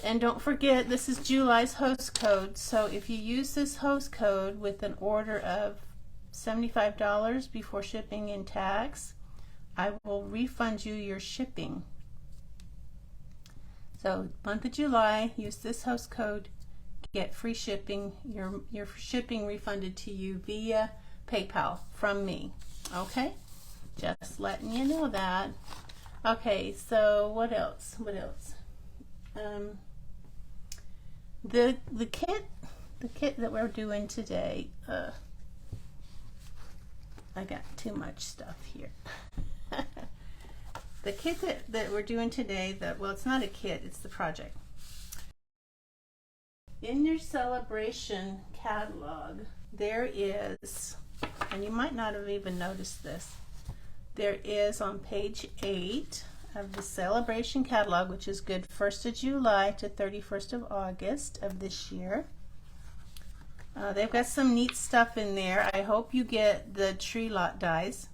and don't forget, this is July's host code. So if you use this host code with an order of $75 before shipping and tax, I will refund you your shipping. So month of July, use this host code, get free shipping, your shipping refunded to you via PayPal from me. Okay, just letting you know that. Okay, so what else? The kit that we're doing today, I got too much stuff here. The kit that we're doing today, well, it's not a kit, it's the project. In your Sale-a-bration catalog, there is, and you might not have even noticed this, there is on page 8 of the Sale-a-bration catalog, which is good 1st of July to 31st of August of this year. They've got some neat stuff in there. I hope you get the tree lot dies.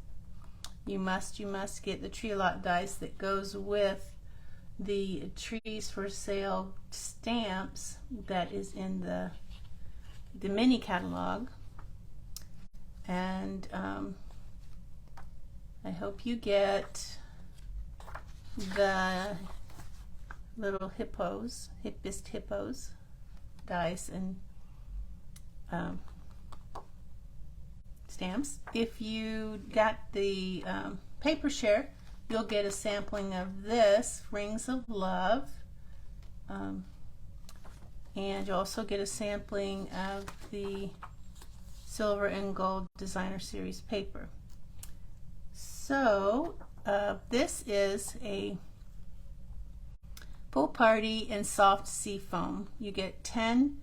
You must get the tree lot dies that goes with the trees for sale stamps that is in the mini catalog. And I hope you get the little hippos dies and stamps. If you got the paper share, you'll get a sampling of this, Rings of Love, and you'll also get a sampling of the Silver and Gold Designer Series paper. So this is a Pool Party and Soft Seafoam. You get 10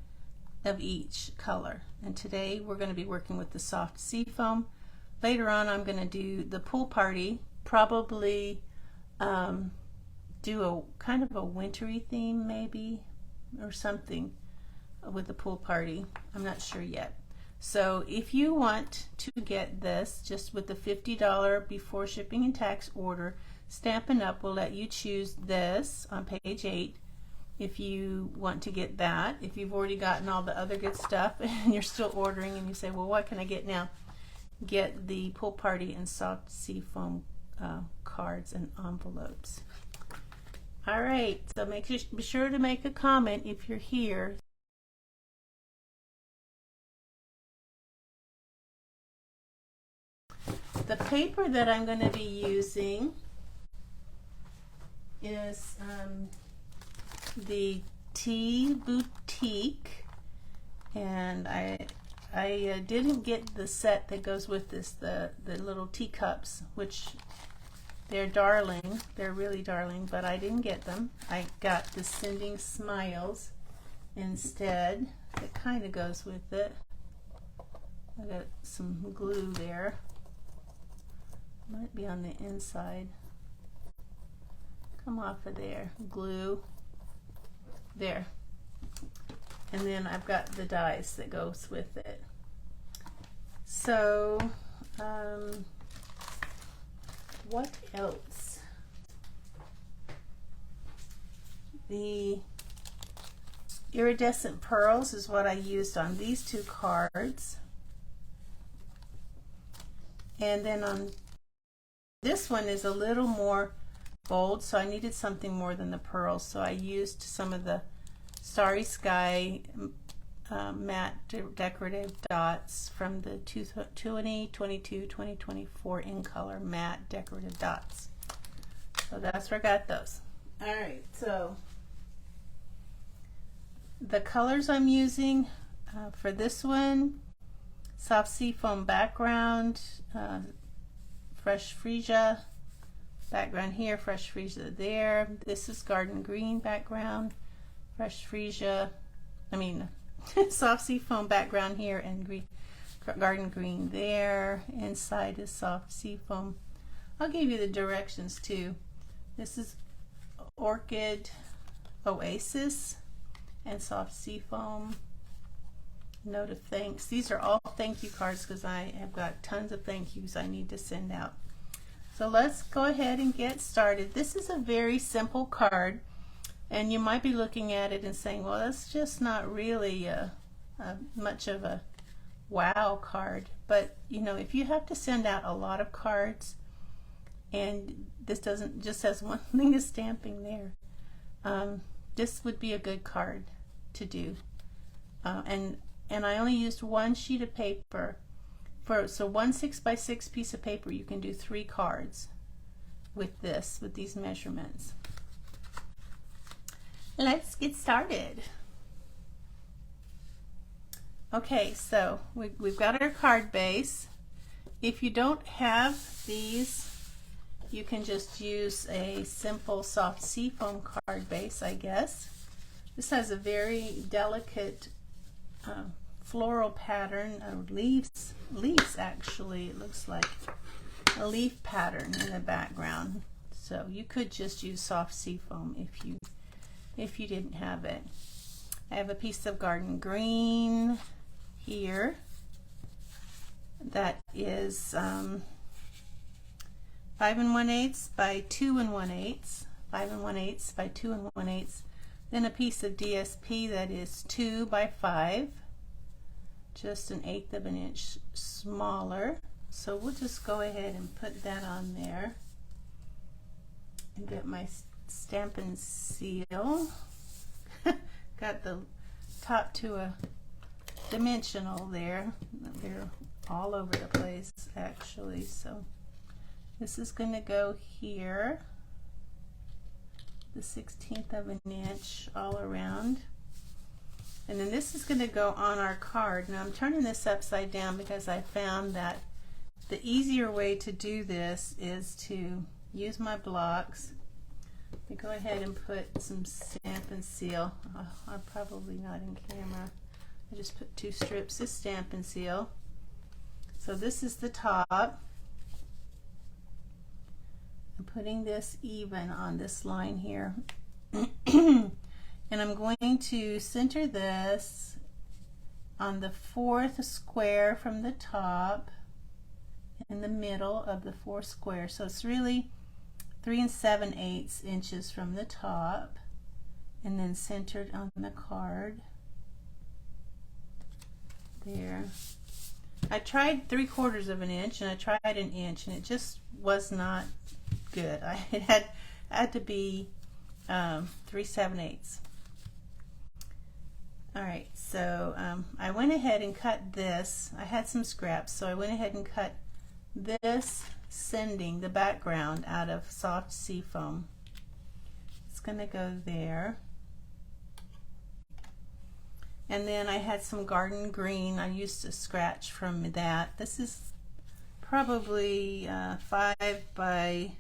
of each color, and today we're going to be working with the Soft Seafoam. Later on I'm going to do the Pool Party, probably do a kind of a wintry theme maybe, or something with the Pool Party. I'm not sure yet. So if you want to get this just with the $50 before shipping and tax order, Stampin' Up! Will let you choose this on page 8 if you want to get that. If you've already gotten all the other good stuff and you're still ordering and you say, well, what can I get now? Get the Pool Party and Soft Seafoam cards and envelopes. All right, so be sure to make a comment if you're here. The paper that I'm going to be using is the Tea Boutique, and I didn't get the set that goes with this, the little teacups, which they're darling, they're really darling, but I didn't get them. I got the Sending Smiles instead. It kind of goes with it. I got some glue there. Might be on the inside. Come off of there. Glue. There. And then I've got the dies that goes with it. So, what else? The iridescent pearls is what I used on these two cards. And then on this one is a little more bold, so I needed something more than the pearls, so I used some of the Starry Sky matte decorative dots from the 2022 2024 in color matte decorative dots. So that's where I got those. Alright, so the colors I'm using for this one: Soft Seafoam background, Fresh Freesia background here, Fresh Freesia there. This is Garden Green background, Fresh Freesia, Soft Seafoam background here, and Garden Green there. Inside is Soft Seafoam. I'll give you the directions too. This is Orchid Oasis and Soft Seafoam. Note of thanks. These are all thank you cards because I have got tons of thank yous I need to send out. So let's go ahead and get started. This is a very simple card. And you might be looking at it and saying, well, that's just not really much of a wow card. But you know, if you have to send out a lot of cards and this doesn't just has one thing of stamping there, this would be a good card to do. And I only used one sheet of paper so one 6x6 piece of paper. You can do 3 cards with these measurements. Let's get started. Okay, so we've got our card base. If you don't have these, you can just use a simple soft seafoam card base, I guess. This has a very delicate floral pattern of leaves actually. It looks like a leaf pattern in the background. So you could just use soft seafoam if you didn't have it. I have a piece of garden green here that is 5 1/8 by 2 1/8, 5 1/8 by 2 1/8. Then a piece of DSP that is 2 by 5, just 1/8 of an inch smaller. So we'll just go ahead and put that on there and get my Stampin' seal. Got the top to a dimensional there. They're all over the place actually. So this is going to go here, the 1/16 of an inch all around. And then this is going to go on our card. Now I'm turning this upside down because I found that the easier way to do this is to use my blocks. We go ahead and put some Stampin' seal. I'm probably not in camera. I just put 2 strips of Stampin' seal. So this is the top. I'm putting this even on this line here. And I'm going to center this on the 4th square from the top, in the middle of the 4th square. So it's really 3 7/8 inches from the top, and then centered on the card there. I tried 3/4 of an inch and I tried 1 inch, and it just was not good. It had to be 3 7/8. Alright, so I went ahead and cut this. I had some scraps, so I went ahead and cut this sending, the background, out of soft seafoam. It's going to go there. And then I had some garden green. I used a scratch from that. This is probably 5 by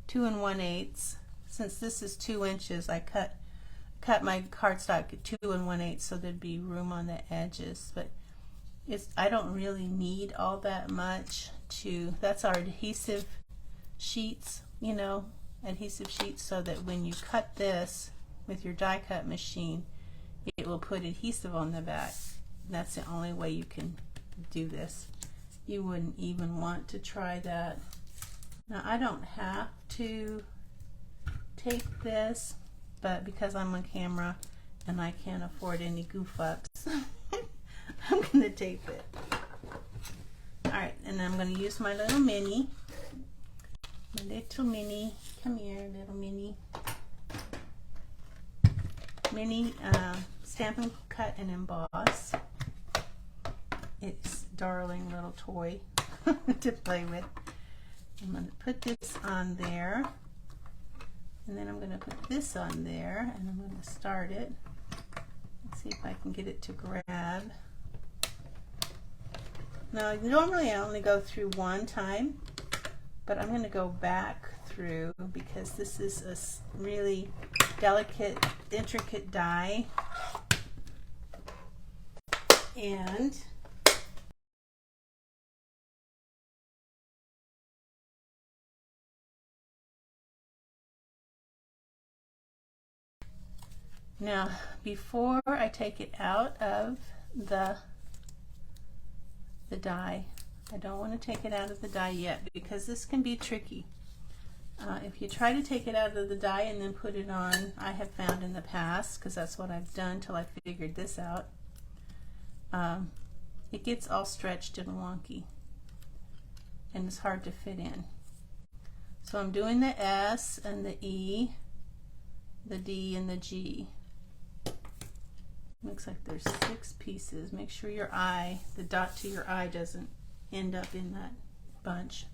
2 1/8. Since this is 2 inches, I cut my cardstock at 2 1/8 so there'd be room on the edges. But I don't really need all that much that's our adhesive sheets, you know, adhesive sheets, so that when you cut this with your die cut machine, it will put adhesive on the back. That's the only way you can do this. You wouldn't even want to try that. Now I don't have to tape this, but because I'm on camera and I can't afford any goof ups, I'm going to tape it. Alright, and I'm going to use my little mini. Come here, little mini. Stampin' Cut and Emboss. It's a darling little toy to play with. I'm going to put this on there, and then I'm going to put this on there, and I'm going to start it. Let's see if I can get it to grab. Now normally I only go through one time, but I'm going to go back through because this is a really delicate, intricate die, and now before I take it out of the die, I don't want to take it out of the die yet because this can be tricky. If you try to take it out of the die and then put it on, I have found in the past, because that's what I've done till I figured this out, it gets all stretched and wonky and it's hard to fit in. So I'm doing the S and the E, the D and the G. Looks like there's 6 pieces. Make sure your eye, the dot to your eye, doesn't end up in that bunch.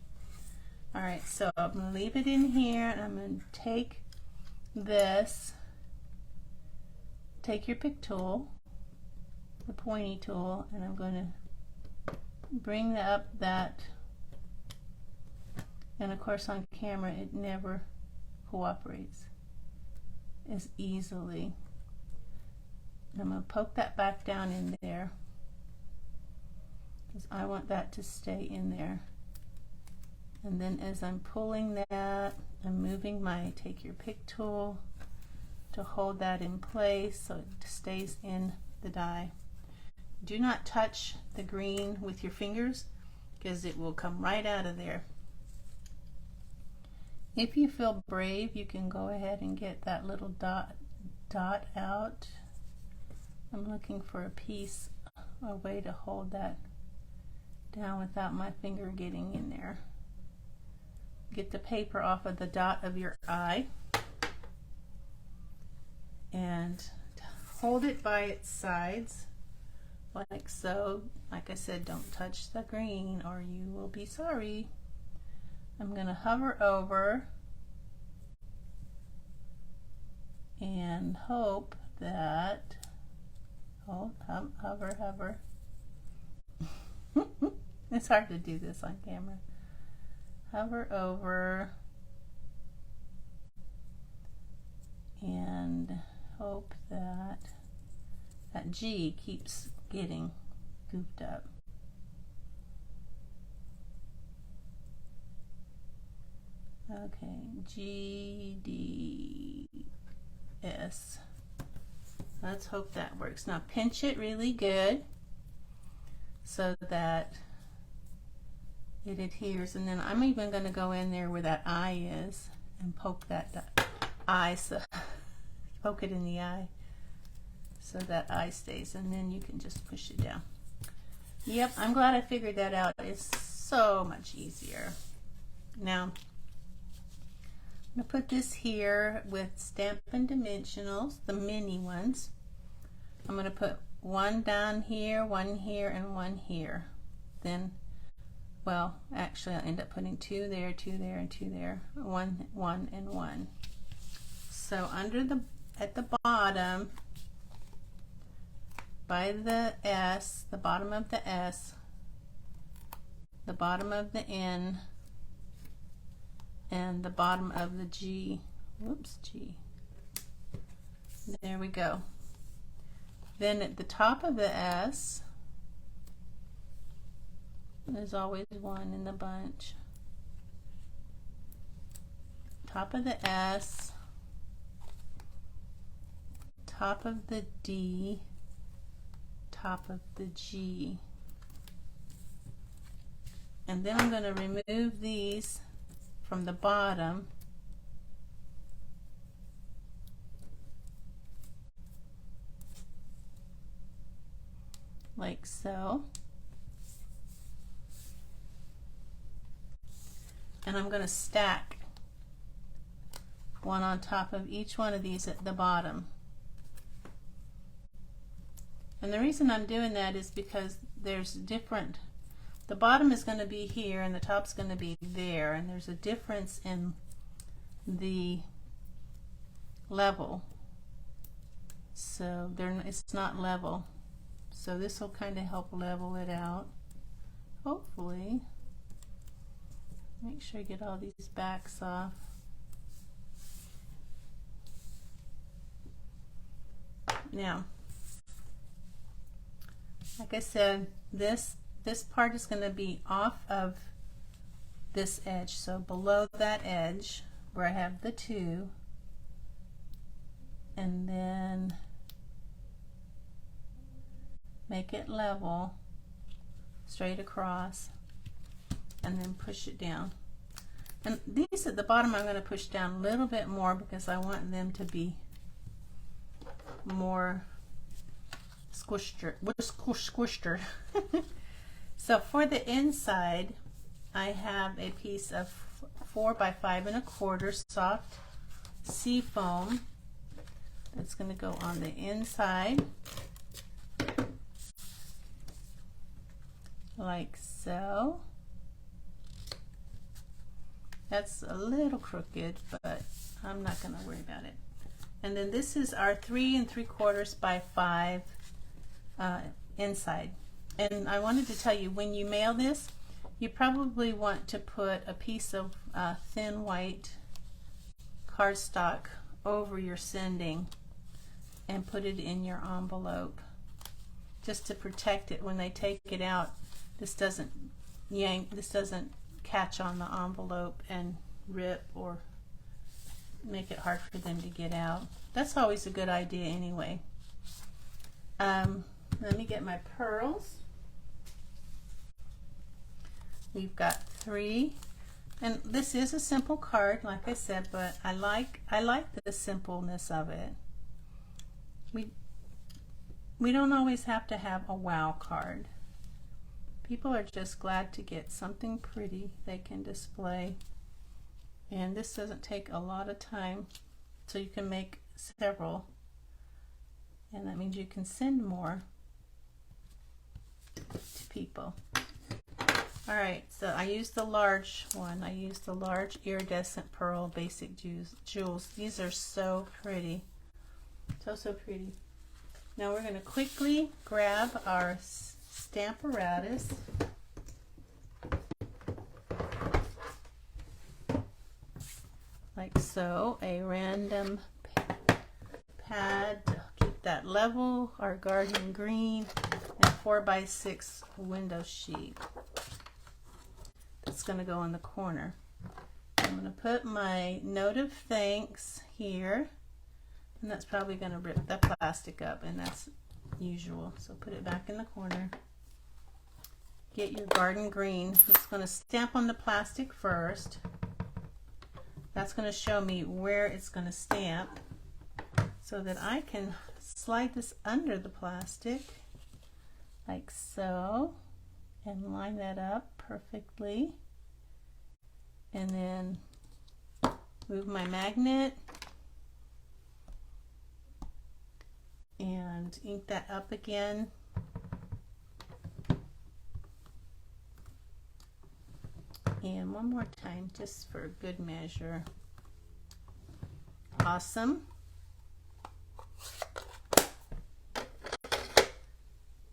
Alright, so I'm going to leave it in here, and I'm going to take this, take your pick tool, the pointy tool, and I'm going to bring up that, and of course on camera it never cooperates as easily. And I'm going to poke that back down in there because I want that to stay in there. And then as I'm pulling that, I'm moving my take your pick tool to hold that in place so it stays in the die. Do not touch the green with your fingers because it will come right out of there. If you feel brave, you can go ahead and get that little dot out. I'm looking for a piece, a way to hold that down without my finger getting in there. Get the paper off of the dot of your eye and hold it by its sides like so. Like I said, don't touch the green or you will be sorry. I'm going to hover over and hope that, hover. It's hard to do this on camera. Hover over and hope that that G keeps getting goofed up. Okay, G, D, S. Let's hope that works. Now pinch it really good so that it adheres, and then I'm even going to go in there where that eye is and poke that eye, so poke it in the eye so that eye stays, and then you can just push it down. Yep, I'm glad I figured that out. It's so much easier. Now I'm going to put this here with Stampin' Dimensionals, the mini ones. I'm going to put one down here, one here, and one here. Then, well, actually I'll end up putting 2 there, 2 there, and 2 there. 1, 1, and 1. So under the, at the bottom, by the S, the bottom of the S, the bottom of the N, and the bottom of the G. Whoops, G. There we go. Then at the top of the S, there's always 1 in the bunch. Top of the S, top of the D, top of the G. And then I'm going to remove these from the bottom like so. And I'm going to stack one on top of each one of these at the bottom. And the reason I'm doing that is because there's different, the bottom is going to be here and the top's going to be there, and there's a difference in the level. So it's not level. So this will kind of help level it out, hopefully. Make sure you get all these backs off. Now, like I said, this part is going to be off of this edge, so below that edge where I have the 2, and then make it level straight across and then push it down. And these at the bottom I'm going to push down a little bit more because I want them to be more squished. So for the inside, I have a piece of 4 by 5 1/4 soft sea foam that's going to go on the inside, like so. That's a little crooked, but I'm not going to worry about it. And then this is our 3 3/4 by 5 inside. And I wanted to tell you, when you mail this, you probably want to put a piece of thin white cardstock over your sending and put it in your envelope, just to protect it when they take it out. This doesn't catch on the envelope and rip or make it hard for them to get out. That's always a good idea anyway. Let me get my pearls. We've got 3, and this is a simple card, like I said, but I like the simpleness of it. We don't always have to have a wow card. People are just glad to get something pretty they can display, and this doesn't take a lot of time, so you can make several, and that means you can send more to people. All right, so I used the large one. I used the large iridescent pearl basic jewels. These are so pretty, so pretty. Now we're going to quickly grab our Stamparatus. Like so, a random pad to keep that level, our garden green, and 4 by 6 window sheet. That's going to go in the corner. I'm going to put my note of thanks here, and that's probably going to rip the plastic up, and that's usual. So put it back in the corner. Get your garden green. It's going to stamp on the plastic first. That's going to show me where it's going to stamp so that I can slide this under the plastic like so and line that up perfectly, and then move my magnet and ink that up again. And one more time, just for good measure. Awesome.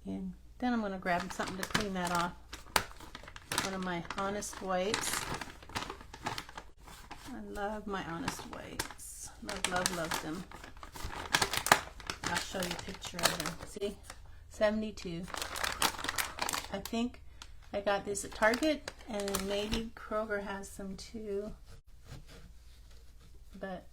And then I'm going to grab something to clean that off. One of my Honest Whites. I love my Honest Whites. Love them. I'll show you a picture of them. See? 72. I think I got this at Target, and then maybe Kroger has some too. But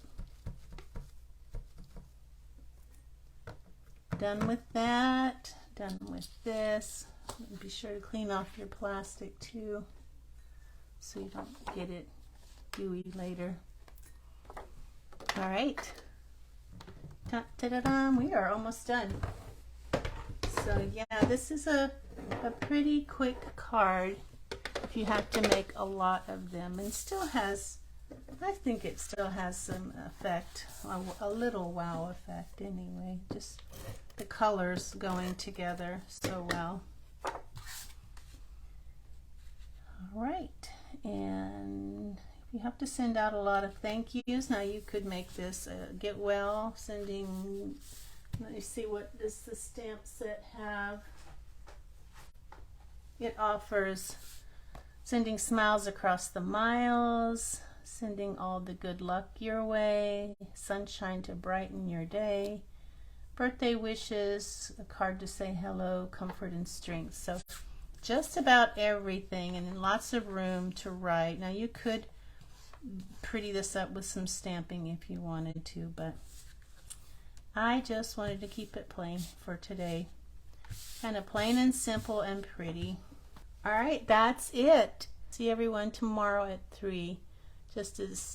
done with that. Done with this. Be sure to clean off your plastic too, so you don't get it gooey later. All right. Ta-da-da! We are almost done. So yeah, this is a pretty quick card if you have to make a lot of them, and still has, I think it still has some effect, a little wow effect anyway, just the colors going together so well. All right, and if you have to send out a lot of thank yous, now you could make this get well, sending, let me see, what does the stamp set have? It offers sending smiles across the miles, sending all the good luck your way, sunshine to brighten your day, birthday wishes, a card to say hello, comfort and strength. So just about everything, and lots of room to write. Now you could pretty this up with some stamping if you wanted to, but I just wanted to keep it plain for today. Kind of plain and simple and pretty. All right, that's it. See everyone tomorrow at 3. just as